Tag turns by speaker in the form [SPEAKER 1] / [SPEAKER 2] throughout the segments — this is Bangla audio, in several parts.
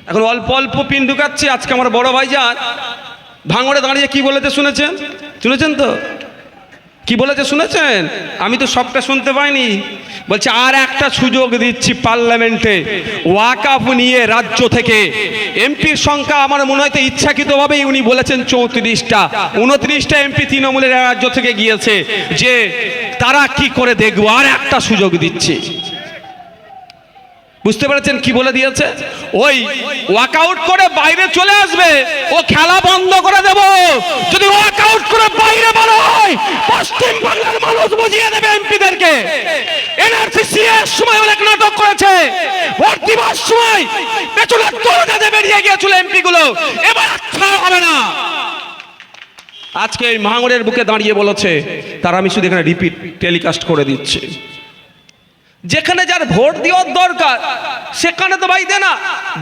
[SPEAKER 1] এখন অল্প অল্প পিন ঢুকাচ্ছি। আজকে আমার বড় ভাইজান ভাঙড়ে দাঁড়িয়ে কি বলেছে শুনেছেন তো? কি বলেছে শুনেছেন? আমি তো সবটা শুনতে পাইনি। বলছে আর একটা সুযোগ দিচ্ছি পার্লামেন্টে ওয়াকফ নিয়ে রাজ্য থেকে এমপির সংখ্যা আমার মনে হয় তো ইচ্ছাকৃতভাবেই উনি বলেছেন 34টা 29টা এমপি তৃণমূলের রাজ্য থেকে গিয়েছে, যে তারা কি করে দেখবো, আর একটা সুযোগ দিচ্ছি। বুঝতে পেরেছেন কি বলে দিয়েছে? ওই ওয়াকআউট করে বাইরে চলে আসবে, ও খেলা বন্ধ করে দেব। যদি ওয়াকআউট করে বাইরে বেরো হয়, পশ্চিম বাংলার মানুষ বুঝিয়ে দেবে এমপিদেরকে। এনআরসি এর সময় অনেক নাটক করেছে, ভোট দিবার সময় পেছনের দরজাতে বেরিয়ে গিয়েছিল এমপি গুলো, এবার ছাড় হবে না। আজকে এই ভাঙড়ের বুকে দাঁড়িয়ে বলেছে, তার আমি শুধু এখানে রিপিট টেলিকাস্ট করে দিচ্ছি। যেখানে যার ভোট দেওয়ার দরকার সেখানে তো ভাই দে না,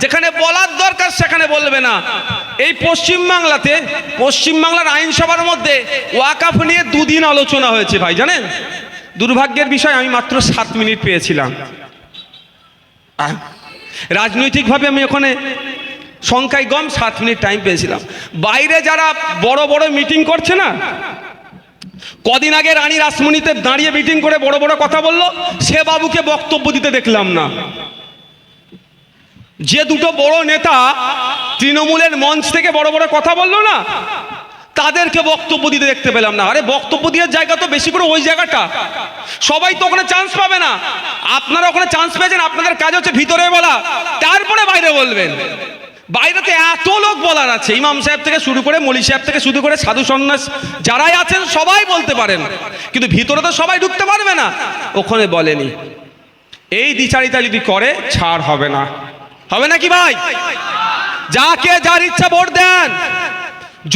[SPEAKER 1] যেখানে বলার দরকার সেখানে বলবে না। এই পশ্চিমবাংলার আইনসভার মধ্যে ওয়াকফ নিয়ে 2 দিন আলোচনা হয়েছে ভাই, জানেন? দুর্ভাগ্যের বিষয় আমি মাত্র 7 মিনিট পেয়েছিলাম। রাজনৈতিকভাবে আমি ওখানে সংখ্যায় কম, 7 মিনিট টাইম পেয়েছিলাম। বাইরে যারা বড় বড় মিটিং করছে না, কদিন আগে রানী রাসমণিতে দাঁড়িয়ে মিটিং করে বড় বড় কথা বললো, সে বাবুকে বক্তব্য দিতে দেখলাম না। যে দুটো বড় নেতা তৃণমূলের মঞ্চ থেকে বড় বড় কথা বললো না, তাদেরকে বক্তব্য দিতে দেখতে পেলাম না। আরে বক্তব্য দেওয়ার জায়গা তো বেশি করে ওই জায়গাটা, সবাই তো ওখানে চান্স পাবে না। আপনারা ওখানে চান্স পেয়েছেন, আপনাদের কাজ হচ্ছে ভিতরে বলা, তারপরে বাইরে বলবেন। বাইরেতে এত লোক বলার আছে, ইমাম সাহেব থেকে শুরু করে মলি সাহেব থেকে শুরু করে সাধু সন্ন্যাস যারাই আছেন সবাই বলতে পারেন, কিন্তু ভিতরে তো সবাই ঢুকতে পারবে না। ওখানে বলেনি। এই দ্বিচারিতা যদি করে ছাড় হবে না, হবে নাকি ভাই? যাকে যার ইচ্ছা ভোট দেন।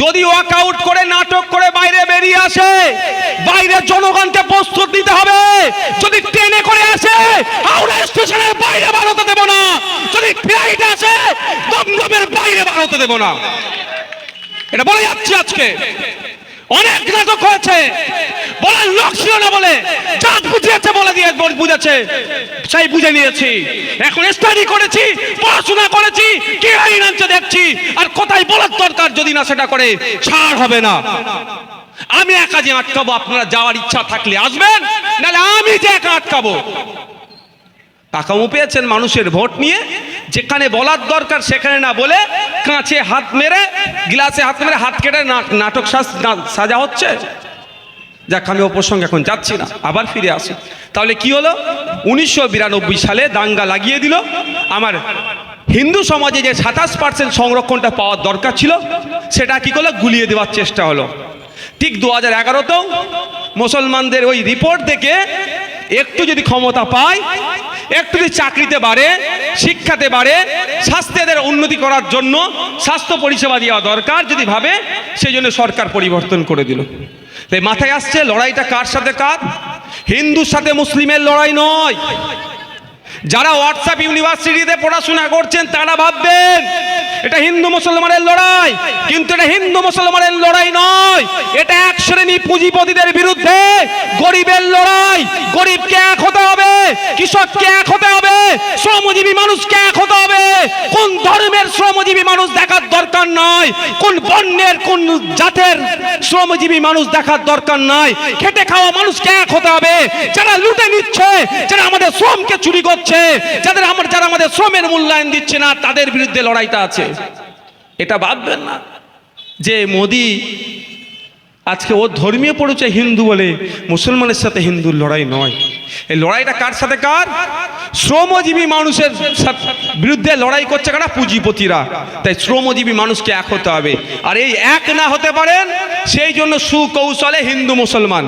[SPEAKER 1] যদি ওয়াকআউট করে নাটক করে বাইরে বেরিয়ে আসে, বাইরে জনগণকে প্রস্তুত নিতে হবে। যদি ট্রেনে করে আসে, হাওড়া স্টেশনের বাইরে বার হতে দেব না। যদি ফ্লাইটে আসে, দমদমের বাইরে বার হতে দেব না। এটা বলে যাচ্ছি। আজকে অনেক নাটক হয়েছে, বলার লোক ছিল না বলে যা বুঝিয়েছে বলে দিয়ে বুঝেছে, সেই বুঝে নিয়েছি। এখন স্টাডি করেছি, পড়াশোনা করেছি, কি আইন আনছে দেখছি, আর কোথায় বলার দরকার যদি না সেটা করে ছাড় হবে না। আমি একা যে আটকাবো, আপনারা যাওয়ার ইচ্ছা থাকলে আসবেন, নাহলে আমি যে একা আটকাবো। টাকাও পেয়েছেন মানুষের ভোট নিয়ে, যেখানে বলার দরকার সেখানে না বলে কাঁচে হাত মেরে, গ্লাসে হাত মেরে হাত কেটে নাটক সাজা হচ্ছে। যাক, আমি ও প্রসঙ্গে এখন যাচ্ছি না, আবার ফিরে আসি। তাহলে কি হলো? 1992 সালে দাঙ্গা লাগিয়ে দিল। আমার হিন্দু সমাজে যে 27% সংরক্ষণটা পাওয়ার দরকার ছিল, সেটা কি করলো? গুলিয়ে দেওয়ার চেষ্টা হলো। ঠিক 2011তেও মুসলমানদের ওই রিপোর্ট দেখে একটু যদি ক্ষমতা পায়, একটু যদি চাকরিতে বাড়ে, শিক্ষাতে বাড়ে, স্বাস্থ্যের উন্নতি করার জন্য স্বাস্থ্য পরিষেবা দেওয়া দরকার যদি ভাবে, সেই জন্য সরকার পরিবর্তন করে দিল। তাই মাথায় আসছে লড়াইটা কার সাথে কার? হিন্দুর সাথে মুসলিমের লড়াই নয়। যারা হোয়াটসঅ্যাপ ইউনিভার্সিটিতে পড়াশোনা করছেন তারা ভাববেন এটা হিন্দু মুসলমানের লড়াই, কিন্তু এটা হিন্দু মুসলমানের লড়াই নয়। এটা এক শ্রেণী পুঁজিপতিদের বিরুদ্ধে গরিবের লড়াই। গরিবকে এক হতে হবে, কৃষককে এক হতে হবে, শ্রমজীবী মানুষকে এক হতে হবে। কোন ধর্মের শ্রমজীবী মানুষ দেখার দরকার নয়, কোন বর্ণের কোন জাতের শ্রমজীবী মানুষ দেখার দরকার নয়। খেটে খাওয়া মানুষকে এক হতে হবে। যারা লুটে নিচ্ছে, যারা আমাদের শ্রমকে চুরি করছে, যারা আমাদের শ্রমের মূল্যায়ন দিচ্ছে না, তাদের বিরুদ্ধে লড়াইটা আছে। এটা ভাববেন না যে মোদি আজকে ও ধর্মীয় পরিচয় হিন্দু বলে মুসলমানের সাথে হিন্দুর লড়াই নয়। এই লড়াইটা কার সাথে কার? শ্রমজীবী মানুষের বিরুদ্ধে লড়াই করছে কারা? পুঁজিপতিরা। তাই শ্রমজীবী মানুষকে এক হতে হবে। আর এই এক না হতে পারেন, সেই জন্য সুকৌশলে হিন্দু মুসলমান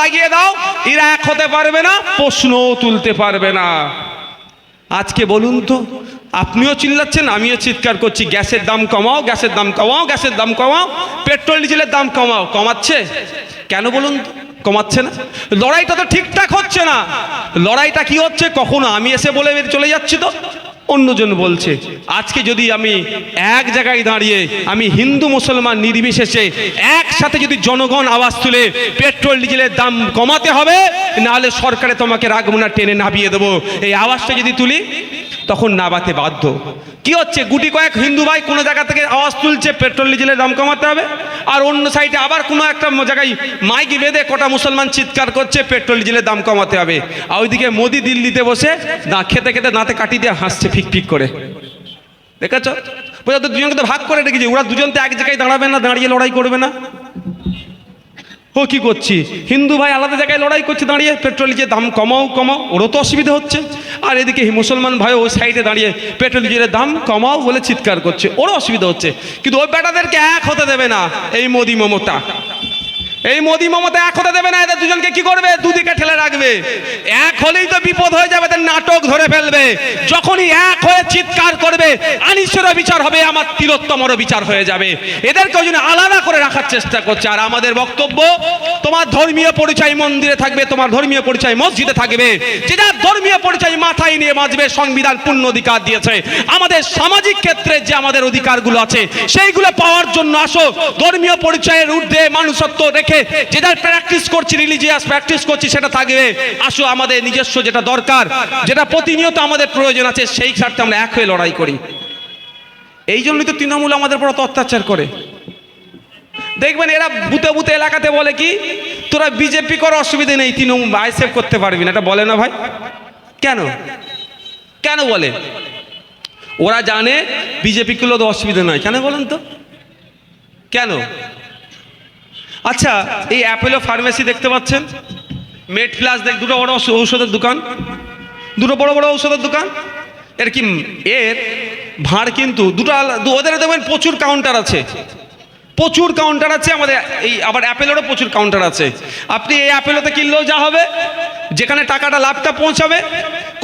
[SPEAKER 1] লাগিয়ে দাও, এরা এক হতে পারবে না, প্রশ্নও তুলতে পারবে না। আজকে বলুন তো, আপনিও চিল্লাচ্ছেন, আমিও চিৎকার করছি, গ্যাসের দাম কমাও, গ্যাসের দাম কমাও, গ্যাসের দাম কমাও, পেট্রোল ডিজেলের দাম কমাও। কমাচ্ছে কেন বলুন? কমাচ্ছে না। লড়াইটা তো ঠিকঠাক হচ্ছে না। লড়াইটা কি হচ্ছে? কখনো আমি এসে বলে চলে যাচ্ছি তো অন্যজন বলছে। আজকে যদি আমি এক জায়গায় দাঁড়িয়ে, আমি হিন্দু মুসলমান নির্বিশেষে একসাথে যদি জনগণ আওয়াজ তুলে পেট্রোল ডিজেলের দাম কমাতে হবে, নাহলে সরকারে তোমাকে রাখবো না, টেনে নামিয়ে দেবো, এই আওয়াজটা যদি তুলি, তখন নাবাতে বাধ্য। কি হচ্ছে, গুটি কয়েক হিন্দু ভাই কোনো জায়গা থেকে আওয়াজ তুলছে পেট্রোল ডিজেলের দাম কমাতে হবে, আর অন্য সাইডে আবার কোনো একটা জায়গায় মাইক বেঁধে কটা মুসলমান চিৎকার করছে পেট্রোল ডিজেলের দাম কমাতে হবে, আর ওইদিকে মোদি দিল্লিতে বসে খেতে খেতে দাঁতে কাটি দিয়ে হাসছে ফিক ফিক করে। দেখেছ, বোঝা তো দুজনকে তো ভাগ করে রেখেছি, ওরা দুজন তো এক জায়গায় দাঁড়াবে না, দাঁড়িয়ে লড়াই করবে না। ও কি করছি, হিন্দু ভাই আলাদা জায়গায় লড়াই করছে দাঁড়িয়ে পেট্রোল ডিজেলের দাম কমাও কমাও, ওরও তো অসুবিধা হচ্ছে, আর এদিকে মুসলমান ভাই ওই সাইডে দাঁড়িয়ে পেট্রোল ডিজেলের দাম কমাও বলে চিৎকার করছে, ওরও অসুবিধা হচ্ছে। কিন্তু ওই বেটাদেরকে এক হতে দেবে না এই মোদি মমতা, এই মোদি মমতা এক হতে দেবে না। এদের দুজনকে কি করবে, দুদিকে ঠেলে রাখবে। এক হলেই তো বিপদ হয়ে যাবে, এদের নাটক ধরে ফেলবে। যখনই এক হয়ে চিৎকার করবে আনিসেরও বিচার হবে, আমার তিলোত্তমেরও বিচার হয়ে যাবে। এদেরকে ওই জন্য আলাদা করে রাখার চেষ্টা করছে। আর আমাদের বক্তব্য, তোমার ধর্মীয় পরিচয় মন্দিরে থাকবে, তোমার ধর্মীয় পরিচয় মসজিদে থাকবে, যে যার ধর্মীয় পরিচয় মাথায় নিয়ে বাঁচবে। সংবিধান পূর্ণ অধিকার দিয়েছে, আমাদের সামাজিক ক্ষেত্রে যে আমাদের অধিকারগুলো আছে সেইগুলো পাওয়ার জন্য আসো। ধর্মীয় পরিচয়ের ঊর্ধ্বে মানুষত্ব রেখে যেটা প্র্যাকটিস করছি, রিলিজিয়াস প্র্যাকটিস করছি, সেটা থাকবে। আসো আমাদের নিজস্ব যেটা দরকার, যেটা প্রতিনিয়ত আমাদের প্রয়োজন আছে, সেই স্বার্থে আমরা এক হয়ে লড়াই করি। এই জন্যই তো তৃণমূল আমাদের উপর অত্যাচার করে। দেখবেন এরা বুতে বুতে এলাকাতে বলে কি, তোরা বিজেপি কর, অসুবিধা নেই, তৃণমূল আইএসএফ করতে পারবি না। এটা বলে না ভাই, কেন কেন বলে? ওরা জানে বিজেপি করলে তো অসুবিধা নয়, কেন বলেন তো, কেন? আচ্ছা, এই অ্যাপোলো ফার্মেসি দেখতে পাচ্ছেন, মেড প্লাস, দুটো বড় ঔষধের দোকান, দুটো বড় বড় ঔষধের দোকান। এর কি, এর ভাঁড় কিন্তু দুটো, ওদের দেখবেন প্রচুর কাউন্টার আছে, প্রচুর কাউন্টার আছে। আমাদের এই আবার অ্যাপেলোরও প্রচুর কাউন্টার আছে। আপনি এই অ্যাপেলোতে কিনলেও যা হবে, যেখানে টাকাটা লাভটা পৌঁছাবে,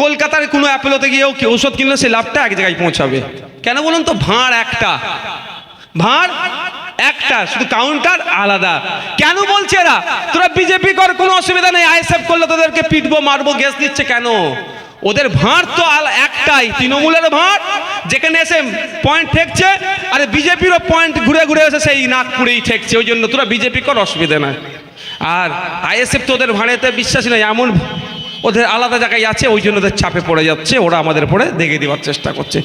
[SPEAKER 1] কলকাতার কোনো অ্যাপেলোতে গিয়েও ঔষধ কিনলে সেই লাভটা এক জায়গায় পৌঁছাবে। কেন বলুন তো, ভাঁড় একটা, ভাঁড় একটা, শুধু কাউন্টার আলাদা। কেন বলছে এরা তোরা বিজেপি কর, কোনো অসুবিধা নেই, আইএসএফ করলে তোদেরকে পিটবো মারবো, গ্যাস দিচ্ছে কেন? ওদের ভাঁড় তো একটাই, তৃণমূলের ভাঁড়, যেখানে এসে পয়েন্ট ঠেকছে, আর বিজেপিরও পয়েন্ট ঘুরে ঘুরে এসে সেই নাগপুরেই ঠেকছে। ওই জন্য তোরা বিজেপি কর, অসুবিধা নাই। আর আইএসএফ তো ওদের ভাঁড়েতে বিশ্বাসী নয়, এমন ওদের আলাদা জায়গায় আছে, ওই জন্য ওদের চাপে পড়ে যাচ্ছে, ওরা আমাদের পরে দেখে দেওয়ার চেষ্টা করছে।